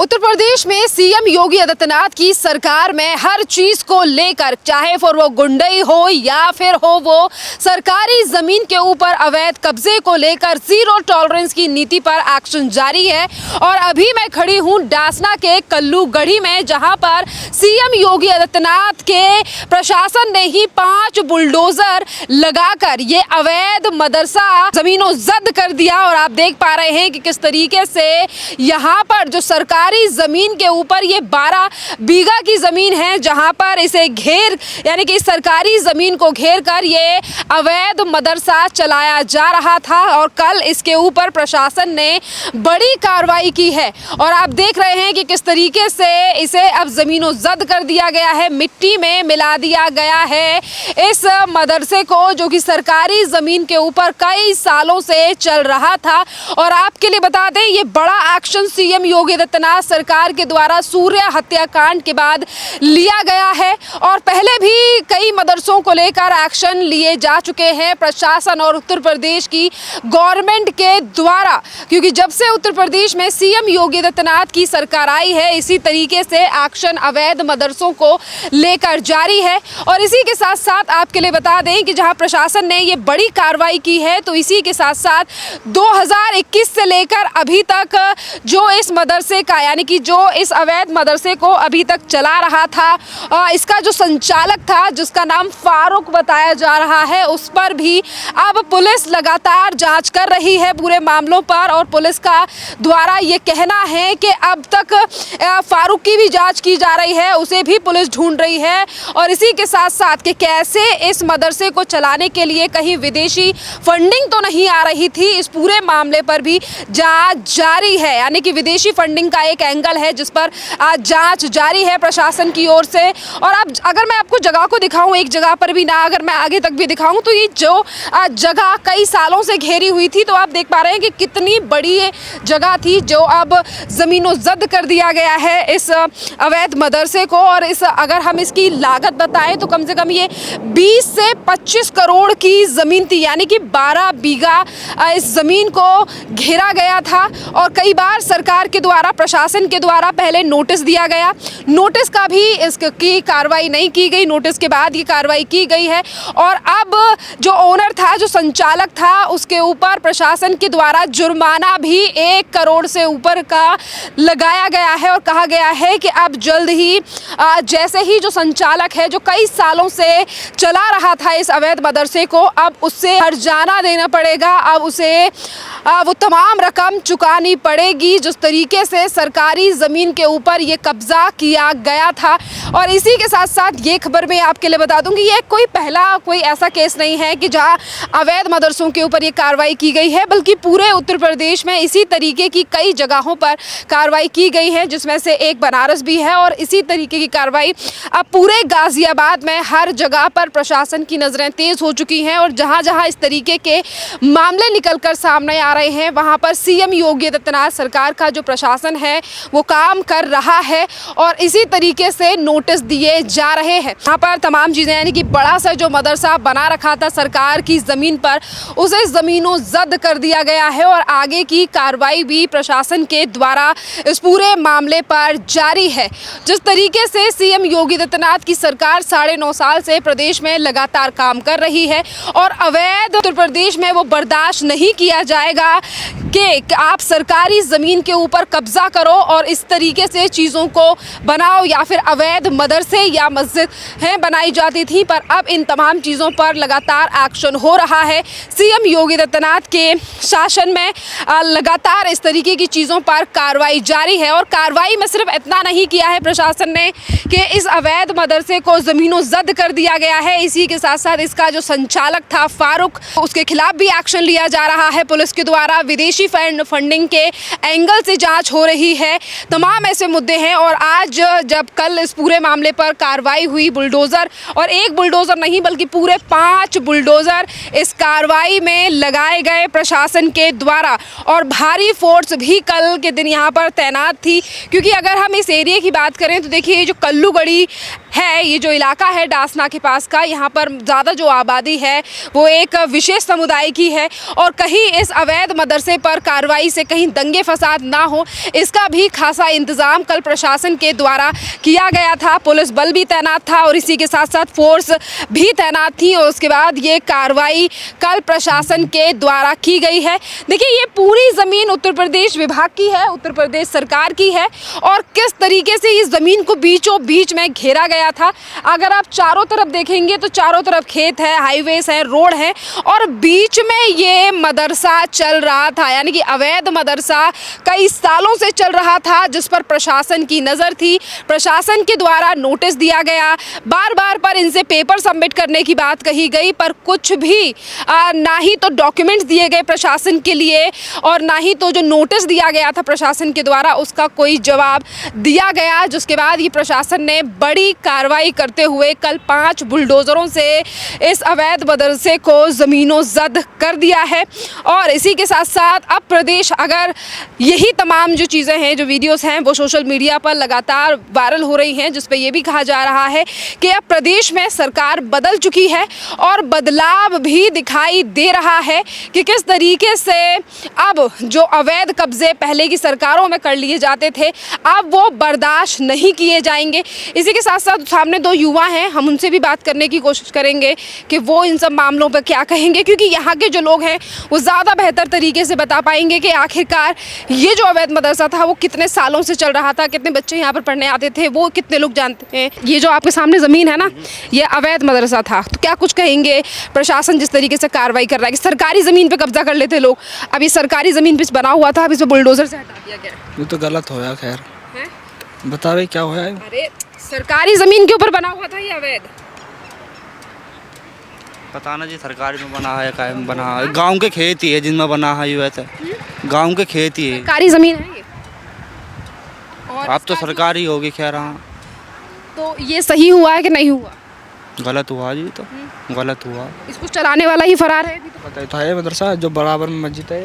उत्तर प्रदेश में सीएम योगी आदित्यनाथ की सरकार में हर चीज को लेकर, चाहे फिर वो गुंडई हो या फिर हो वो सरकारी जमीन के ऊपर अवैध कब्जे को लेकर जीरो टॉलरेंस की नीति पर एक्शन जारी है। और अभी मैं खड़ी हूं डासना के कल्लूगढ़ी में, जहां पर सीएम योगी आदित्यनाथ के प्रशासन ने ही 5 बुलडोजर लगाकर ये अवैध मदरसा जमीनों जब्त कर दिया। और आप देख पा रहे हैं कि किस तरीके से यहाँ पर जो सरकारी जमीन के ऊपर ये 12 बीघा की जमीन है, जहां पर इसे घेर यानी कि सरकारी जमीन को घेर कर ये अवैध मदरसा चलाया जा रहा था। और कल इसके ऊपर प्रशासन ने बड़ी कार्रवाई की है। और आप देख रहे हैं कि किस तरीके से इसे अब जमीनों जब्त कर दिया गया है, मिट्टी में मिला दिया गया है इस मदरसे को, जो कि सरकारी जमीन के ऊपर कई सालों से चल रहा था। और आपके लिए बता दें, ये बड़ा एक्शन सीएम योगी आदित्यनाथ सरकार के द्वारा सूर्य हत्याकांड के बाद लिया गया है। और पहले भी कई मदरसों को लेकर एक्शन लिए जा चुके हैं प्रशासन और उत्तर प्रदेश की गवर्नमेंट के द्वारा, क्योंकि जब से उत्तर प्रदेश में सीएम योगी आदित्यनाथ की सरकार आई है, इसी तरीके से एक्शन अवैध मदरसों को लेकर जारी है। और इसी के साथ साथ आपके लिए बता दें कि जहां प्रशासन ने ये बड़ी कार्रवाई की है, तो इसी के साथ साथ 2021 से लेकर अभी तक जो इस मदरसे का यानी कि जो इस अवैध मदरसे को अभी तक चला रहा था, इसका जो संचालक था जिसका नाम फारूक बताया जा रहा है, उस पर भी अब पुलिस लगातार जांच कर रही है पूरे मामलों पर। और पुलिस का द्वारा ये कहना है कि अब तक फारूक की भी जांच की जा रही है, उसे भी पुलिस ढूंढ रही है। और इसी के साथ साथ कि कैसे इस मदरसे को चलाने के लिए कहीं विदेशी फंडिंग तो नहीं आ रही थी, इस पूरे मामले पर भी जांच जारी है। यानी कि विदेशी फंडिंग का एक एंगल है जिस पर आज जांच जारी है प्रशासन की ओर से। और अब अगर मैं आपको जगह को दिखाऊं, एक जगह पर भी ना, अगर मैं आगे तक भी दिखाऊं, तो ये जो जगह कई सालों से घेरी हुई थी, तो आप देख पा रहे हैं कि कितनी बड़ी जगह थी जो अब जमीनों जब्त कर दिया गया है इस अवैध मदरसे को। और इस अगर हम इसकी लागत बताएं तो कम से कम ये 20 से 25 करोड़ की जमीन थी, यानी कि 12 बीघा इस जमीन को घेरा गया था। और कई बार सरकार के द्वारा, प्रशासन के द्वारा पहले नोटिस दिया गया, नोटिस का भी इसकी कार्रवाई नहीं की गई, नोटिस के बाद ये कार्रवाई की गई है। और अब जो ओनर था, जो संचालक था, उसके ऊपर प्रशासन के द्वारा जुर्माना भी 1 करोड़ से ऊपर का लगाया गया है। और कहा गया है कि अब जल्द ही जैसे ही जो संचालक है, जो कई सालों से चला रहा था इस अवैध मदरसे को, अब उससे हर्जाना देना पड़ेगा, अब उसे वो तमाम रकम चुकानी पड़ेगी जिस तरीके से सरकारी ज़मीन के ऊपर ये कब्जा किया गया था। और इसी के साथ साथ ये खबर मैं आपके लिए बता दूं कि ये कोई ऐसा केस नहीं है कि जहां अवैध मदरसों के ऊपर ये कार्रवाई की गई है, बल्कि पूरे उत्तर प्रदेश में इसी तरीके की कई जगहों पर कार्रवाई की गई है, जिसमें से एक बनारस भी है। और इसी तरीके की कार्रवाई अब पूरे गाजियाबाद में हर जगह पर प्रशासन की नज़रें तेज़ हो चुकी हैं। और जहाँ जहाँ इस तरीके के मामले निकल कर सामने आ रहे हैं, वहाँ पर सीएम योगी आदित्यनाथ सरकार का जो प्रशासन है वो काम कर रहा है और इसी तरीके से नोटिस दिए जा रहे हैं। यहाँ पर तमाम चीज़ें, यानी कि बड़ा सा जो मदरसा बना रखा था सरकार की ज़मीन पर, उसे ज़मीनों जब्त कर दिया गया है। और आगे की कार्रवाई भी प्रशासन के द्वारा इस पूरे मामले पर जारी है। जिस तरीके से सीएम योगी आदित्यनाथ की सरकार 9.5 साल से प्रदेश में लगातार काम कर रही है और अवैध उत्तर प्रदेश में वो बर्दाश्त नहीं किया जाएगा कि आप सरकारी ज़मीन के ऊपर कब्जा करो और इस तरीके से चीज़ों को बनाओ, या फिर अवैध मदरसे या मस्जिद हैं बनाई जाती थी। पर अब इन तमाम चीज़ों पर लगातार एक्शन हो रहा है। सीएम योगी आदित्यनाथ के शासन में लगातार इस तरीके की चीज़ों पर कार्रवाई जारी है। और कार्रवाई में सिर्फ इतना नहीं किया है प्रशासन ने कि इस अवैध मदरसे को ज़मीनों जब्त कर दिया गया है, इसी के साथ साथ इसका जो संचालक था फारूक, उसके खिलाफ भी एक्शन लिया जा रहा है पुलिस के द्वारा। विदेशी फंडिंग के एंगल से जांच हो रही है, तमाम ऐसे मुद्दे हैं। और आज जब कल इस पूरे मामले पर कार्रवाई हुई, बुलडोज़र, और एक बुलडोज़र नहीं बल्कि पूरे 5 बुलडोज़र इस कार्रवाई में लगाए गए प्रशासन के द्वारा। और भारी फोर्स भी कल के दिन यहाँ पर तैनात थी, क्योंकि अगर हम इस एरिया की बात करें तो देखिए, जो कल्लूगढ़ी है ये जो इलाका है डासना के पास का, यहाँ पर ज़्यादा जो आबादी है वो एक विशेष समुदाय की है और कहीं इस अवैध मदरसे पर कार्रवाई से कहीं दंगे फसाद ना हो, इसका भी खासा इंतज़ाम कल प्रशासन के द्वारा किया गया था। पुलिस बल भी तैनात था और इसी के साथ साथ फोर्स भी तैनात थी और उसके बाद ये कार्रवाई कल प्रशासन के द्वारा की गई है। देखिए, ये पूरी ज़मीन उत्तर प्रदेश विभाग की है, उत्तर प्रदेश सरकार की है और किस तरीके से इस ज़मीन को बीचों बीच में घेरा गया था। अगर आप चारों तरफ देखेंगे तो चारों तरफ खेत है, हाईवेज है, रोड है और बीच में ये मदरसा चल रहा था, यानी कि अवैध मदरसा कई सालों से चल रहा था जिस पर प्रशासन की नज़र थी। प्रशासन के द्वारा नोटिस दिया गया, बार बार पर इनसे पेपर सबमिट करने की बात कही गई, पर कुछ भी ना ही तो डॉक्यूमेंट्स दिए गए प्रशासन के लिए और ना ही तो जो नोटिस दिया गया था प्रशासन के द्वारा उसका कोई जवाब दिया गया। जिसके बाद ये प्रशासन ने बड़ी कार्रवाई करते हुए कल 5 बुलडोज़रों से इस अवैध मदरसे को ज़मीनों ज़ब्त कर दिया है। और इसी के साथ साथ अब प्रदेश, अगर यही तमाम जो चीज़ें हैं, जो वीडियोस हैं, वो सोशल मीडिया पर लगातार वायरल हो रही हैं, जिस पे ये भी कहा जा रहा है कि अब प्रदेश में सरकार बदल चुकी है और बदलाव भी दिखाई दे रहा है कि किस तरीके से अब जो अवैध कब्जे पहले की सरकारों में कर लिए जाते थे अब वो बर्दाश्त नहीं किए जाएंगे। इसी के साथ साथ सामने 2 युवा हैं, हम उनसे भी बात करने की कोशिश करेंगे कि वो इन सब मामलों पर क्या कहेंगे, क्योंकि यहाँ के जो लोग हैं वो ज़्यादा बेहतर तरीके से बता पाएंगे कि आखिरकार ये जो अवैध मदरसा था वो कितने सालों से चल रहा था, कितने बच्चे यहाँ पर पढ़ने आते थे, वो कितने लोग जानते हैं। ये जो आपके सामने ज़मीन है ना, ये अवैध मदरसा था, तो क्या कुछ कहेंगे प्रशासन जिस तरीके से कार्रवाई कर रहा है कि सरकारी ज़मीन पे कब्जा कर लेते लोग, अभी सरकारी ज़मीन पे बना हुआ था, अब इस पे बुलडोज़र से हटा दिया गया। ये तो गलत होया। खैर बतावे क्या होया है? अरे सरकारी ज़मीन के ऊपर बना हुआ था ये अवैध। पता ना जी, सरकारी में बना है, कायम बना है, गांव के खेत ही है जिनमें बना है, ये वैसे गांव के खेत ही है, सरकारी ज़मीन है ये। और अब तो सरकारी होगी। खैर हाँ, तो ये सही हुआ है कि नहीं हुआ? गलत हुआ जी, तो गलत हुआ। इसको चलाने वाला ही फरार है अभी तो। पता ही था ये मदरसा जो बराबर में मस्जिद है,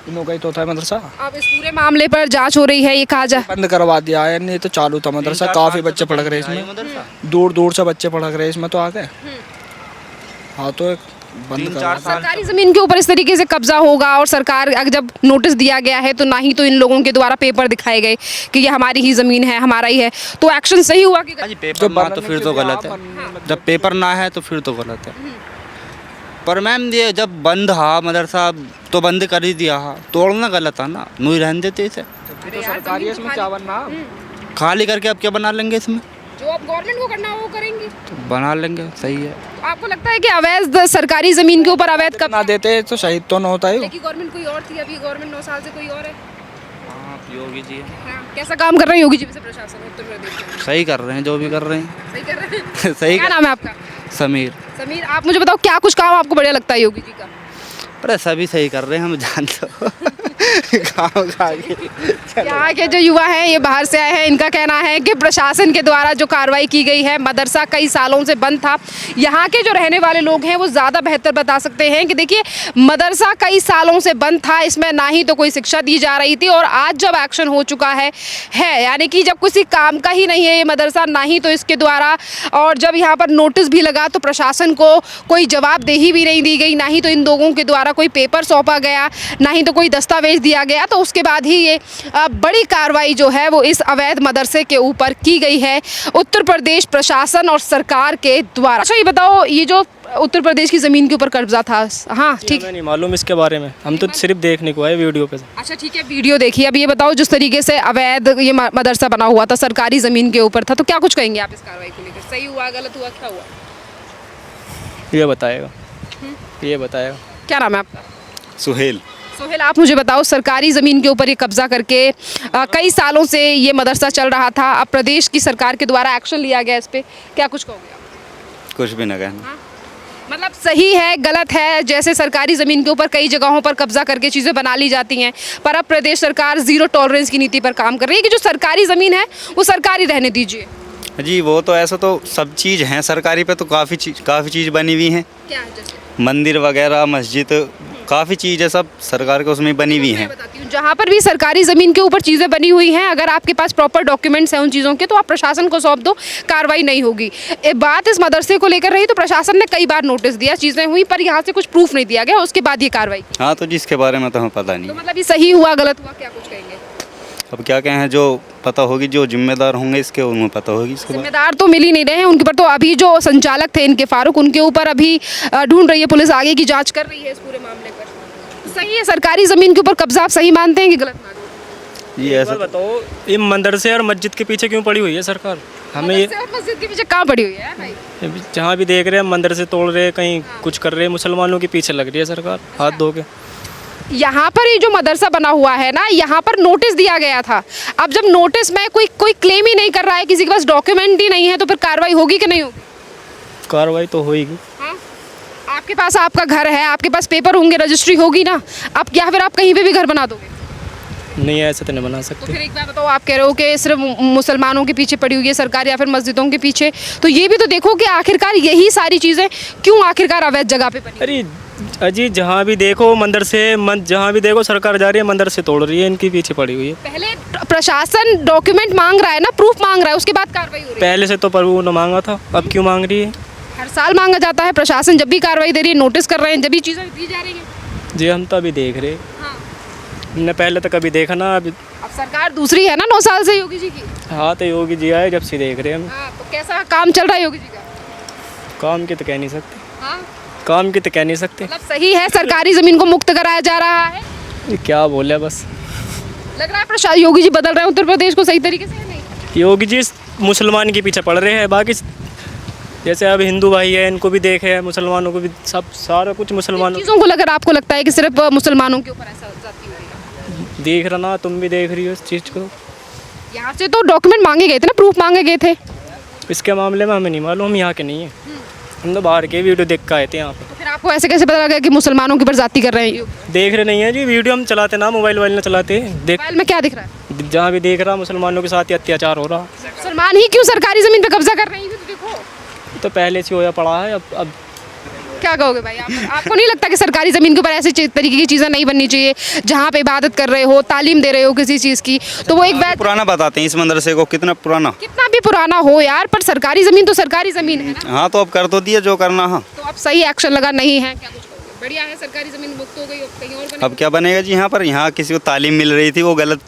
इनों का ही तो था मदरसा। अब इस पूरे मामले पर जांच हो रही है, ये कहा जाए बंद करवा दिया है, नहीं तो चालू था मदरसा, काफी बच्चे पढ़ रहे इसमें, दूर दूर से बच्चे पढ़ रहे इसमें तो आके। हाँ तो एक बंद 3-4 साल सरकारी ज़मीन के ऊपर इस तरीके से कब्जा होगा और सरकार जब नोटिस दिया गया है तो ना ही तो इन लोगों के द्वारा पेपर दिखाए गए कि ये हमारी ही ज़मीन है, हमारा ही है, तो एक्शन सही हुआ कि जी। पेपर ना तो फिर तो गलत है, जब पेपर ना है तो फिर तो गलत है। पर मैम ये जब बंद हा मदरसा तो बंद कर ही दिया हा, तोड़ना गलत था ना, नहीं रहने देते इसे। सरकारी इसमें क्या बनना, खाली करके अब क्या बना लेंगे इसमें? जो अब गवर्नमेंट को करना वो करेंगी, तो बना लेंगे, सही है। तो आपको लगता है कि अवैध सरकारी ज़मीन के ऊपर अवैध ना कब्जा देते तो शहीद तो न होता है। की गवर्नमेंट कोई और थी, अभी गवर्नमेंट 9 साल से कोई और है। हाँ, योगी जी कैसा काम कर रहे हैं योगी जी से प्रशासन उत्तर प्रदेश में? सही कर रहे हैं, जो भी कर रहे हैं सही कर रहे हैं। सही क्या नाम है आपका? समीर। समीर, आप मुझे बताओ क्या कुछ काम आपको बढ़िया लगता है योगी जी का? अरे सभी सही कर रहे हैं, हम जानते हो। गाँव का यहाँ के जो युवा हैं ये बाहर से आए हैं, इनका कहना है कि प्रशासन के द्वारा जो कार्रवाई की गई है, मदरसा कई सालों से बंद था। यहाँ के जो रहने वाले लोग हैं वो ज़्यादा बेहतर बता सकते हैं कि देखिए मदरसा कई सालों से बंद था, इसमें ना ही तो कोई शिक्षा दी जा रही थी और आज जब एक्शन हो चुका है यानी कि जब किसी काम का ही नहीं है ये मदरसा, ना ही तो इसके द्वारा, और जब यहाँ पर नोटिस भी लगा तो प्रशासन को कोई जवाबदेही भी नहीं दी गई, ना ही तो इन लोगों के द्वारा कोई पेपर सौंपा गया, ना ही तो कोई दस्तावेज दिया गया, तो उसके बाद ही ये बड़ी कार्रवाई जो है वो इस अवैध मदरसे के ऊपर की गई है उत्तर प्रदेश प्रशासन और सरकार के द्वारा। अच्छा ये बताओ, ये जो उत्तर प्रदेश की ज़मीन के ऊपर कब्जा था, हाँ ठीक, नहीं मालूम इसके बारे में, हम तो सिर्फ देखने को आए वीडियो पे। अच्छा ठीक है, वीडियो देखिए। अब ये बताओ जिस तरीके से अवैध ये मदरसा बना हुआ था, सरकारी ज़मीन के ऊपर था, तो क्या कुछ कहेंगे आप इस कार्रवाई को लेकर? सही हुआ, गलत हुआ, क्या हुआ? ये बताएगा, ये बताएगा। क्या नाम है आपका? सुहेल। सोहेल, आप मुझे बताओ सरकारी ज़मीन के ऊपर ये कब्जा करके कई सालों से ये मदरसा चल रहा था, अब प्रदेश की सरकार के द्वारा एक्शन लिया गया इस पर, क्या कुछ कहोगे आप? कुछ भी ना कहना। हाँ? मतलब सही है, गलत है? जैसे सरकारी ज़मीन के ऊपर कई जगहों पर कब्जा करके चीज़ें बना ली जाती हैं, पर अब प्रदेश सरकार ज़ीरो टॉलरेंस की नीति पर काम कर रही है कि जो सरकारी ज़मीन है वो सरकारी रहने दीजिए। जी वो तो ऐसा तो सब चीज़ हैं सरकारी पे, तो काफ़ी चीज़ बनी हुई हैं, क्या है जैसे? मंदिर वगैरह, मस्जिद, काफ़ी चीज़ है, सब सरकार के उसमें बनी हुई हैं। बताती हूँ, जहाँ पर भी सरकारी ज़मीन के ऊपर चीज़ें बनी हुई हैं, अगर आपके पास प्रॉपर डॉक्यूमेंट्स हैं उन चीज़ों के, तो आप प्रशासन को सौंप दो, कार्रवाई नहीं होगी। बात इस मदरसे को लेकर रही तो प्रशासन ने कई बार नोटिस दिया, चीज़ें हुई, पर यहाँ से कुछ प्रूफ नहीं दिया गया, उसके बाद ये कार्रवाई की। हाँ, तो जिसके बारे में तो हमें पता नहीं। तो मतलब ये सही हुआ गलत हुआ, क्या कुछ कहेंगे? अब क्या कहें, जो पता होगी, जो जिम्मेदार होंगे इसके उन्हें पता होगी इसके बाद। जिम्मेदार तो मिल ही नहीं रहे हैं उनके पर, तो अभी जो संचालक थे इनके फारूक, उनके ऊपर अभी ढूंढ रही है पुलिस, आगे की जांच कर रही है इस पूरे मामले पर। सही है, सरकारी ज़मीन के ऊपर कब्जा आप सही मानते हैं कि गलत मानते हैं? ये ऐसा बताओ, ये मदरसे और मस्जिद के पीछे क्यों पड़ी हुई है सरकार? हमें ये मदरसे और मस्जिद के पीछे कहाँ पड़ी हुई है भाई? जहाँ भी देख रहे हैं मदरसे तोड़ रहे हैं, कहीं कुछ कर रहे हैं, मुसलमानों के पीछे लग रही है सरकार हाथ धो के। यहाँ पर ये जो मदरसा बना हुआ है ना, यहाँ पर नोटिस दिया गया था। अब जब नोटिस में कोई क्लेम ही नहीं कर रहा है, किसी के पास डॉक्यूमेंट ही नहीं है, तो फिर कार्रवाई होगी कि नहीं होगी? कार्रवाई तो होगी। हाँ? आपके पास आपका घर है, आपके पास पेपर होंगे, रजिस्ट्री होगी ना, आप या फिर आप कहीं पे भी घर बना दोगे? नहीं, ऐसे तो नहीं बना तो सकते। फिर एक बात बताओ, आप कह रहे हो कि सिर्फ मुसलमानों के पीछे पड़ी हुई है सरकार या फिर मस्जिदों के पीछे, तो ये भी तो देखो कि आखिरकार यही सारी चीज़ें क्यों आखिरकार अवैध जगह पे बनी? अरे अजी, जहाँ भी देखो मदरसे, जहाँ भी देखो सरकार जा रही है, मदरसे तोड़ रही है, इनके पीछे पड़ी हुई है। पहले प्रशासन डॉक्यूमेंट मांग रहा है ना, प्रूफ मांग रहा है, उसके बाद कार्रवाई हो रही है। पहले से तो प्रभु ने मांगा था, अब क्यों मांग रही है? हर साल मांगा जाता है, प्रशासन जब भी कार्रवाई दे रही है, नोटिस कर रहे हैं, जब भी चीज़ें दी जा रही हैं। जी, हम तो अभी देख रहे, हाँ। हमने पहले तो कभी देखा ना। अभी अब सरकार दूसरी है ना 9 साल से योगी जी की। हाँ, तो योगी जी आए जब से देख रहे हैं हम। हाँ, तो कैसा काम चल रहा है योगी जी का? काम की तो कह नहीं सकते, हाँ, काम की तो कह नहीं सकते। मतलब सही है, सरकारी ज़मीन को मुक्त कराया जा रहा है। ये क्या बोले, बस लग रहा है प्रशासन योगी जी बदल रहे हैं उत्तर प्रदेश को सही तरीके से, या नहीं? योगी जी मुसलमान के पीछे पड़ रहे हैं, बाकी जैसे अब हिंदू भाई है, इनको भी देखे हैं, मुसलमानों को भी, सब सारा कुछ मुसलमानों चीज़ों को लेकर आपको लगता है कि सिर्फ मुसलमानों के ऊपर ऐसा जाती हुई? देख रहा ना, तुम भी देख रही हो इस चीज़ को। यहाँ से तो डॉक्यूमेंट मांगे गए थे ना, प्रूफ मांगे गए थे। इसके मामले में हमें नहीं मालूम, हम यहाँ के नहीं हैं, हम तो बाहर के वीडियो देख के आए थे यहाँ पर। तो फिर आपको ऐसे कैसे पता लगा कि मुसलमानों के ऊपर जाति कर रहे हैं ये? देख रहे नहीं है जी, वीडियो हम चलाते ना, मोबाइल वाइल ना चलाते, देख मोबाइल में क्या दिख रहा है? जहाँ भी देख रहा मुसलमानों के साथ ही अत्याचार हो रहा। मुसलमान ही क्यों सरकारी ज़मीन पे कब्जा कर रहे हैं, ये तो देखो। तो पहले से होया पड़ा है, अब क्या कहोगे भाई आप? आपको नहीं लगता कि सरकारी ज़मीन के ऊपर ऐसी तरीके की चीज़ें नहीं बननी चाहिए, जहाँ पे इबादत कर रहे हो, तालीम दे रहे हो किसी चीज़ की, तो वो एक वैध, पुराना बताते हैं इस मदरसे को, कितना पुराना। कितना भी पुराना हो यार, पर सरकारी ज़मीन तो सरकारी ज़मीन है ना। हाँ, तो अब कर तो दिया जो करना। हाँ, तो अब सही एक्शन लगा नहीं है, क्या कुछ कहोगे? बढ़िया है, सरकारी ज़मीन मुक्त हो गई, अब कहीं और बने। अब क्या बनेगा जी यहाँ पर? यहाँ किसी को तालीम मिल रही थी, वो गलत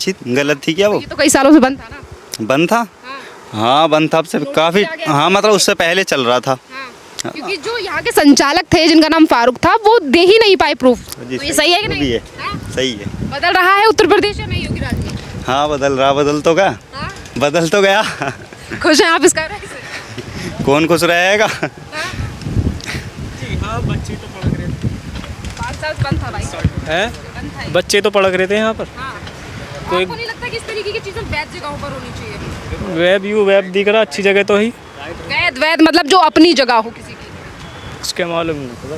थी क्या? वो ये तो कई सालों से बंद था ना। बंद था। हाँ, हाँ, बंद था, अब से काफ़ी, आ गया। हाँ मतलब उससे पहले चल रहा था। हाँ, क्योंकि जो यहाँ के संचालक थे जिनका नाम फारूक था, वो दे ही नहीं पाए प्रूफ। तो ये सही है कि वो नहीं? भी है, हाँ? सही है। बदल रहा है उत्तर प्रदेश या नहीं योगी राज में? हाँ, बदल तो गया, हाँ? बदल तो गया। खुश हैं आप इसका से? कौन खुश रहेगा? हाँ? हाँ, बच्चे तो पढ़ रहे थे, 5 साल बंद था भाई, हैं? बंद था ये। बच्चे तो पढ़ रहे थे यहाँ पर। हाँ। कोई- आपको नहीं लगता कि इस तरीके की चीज़ें वैध जगहों पर होनी चाहिए? वेब दिख रहा, अच्छी जगह तो ही, वैध मतलब जो अपनी जगह हो किसी की। उसके मालूम नहीं पता।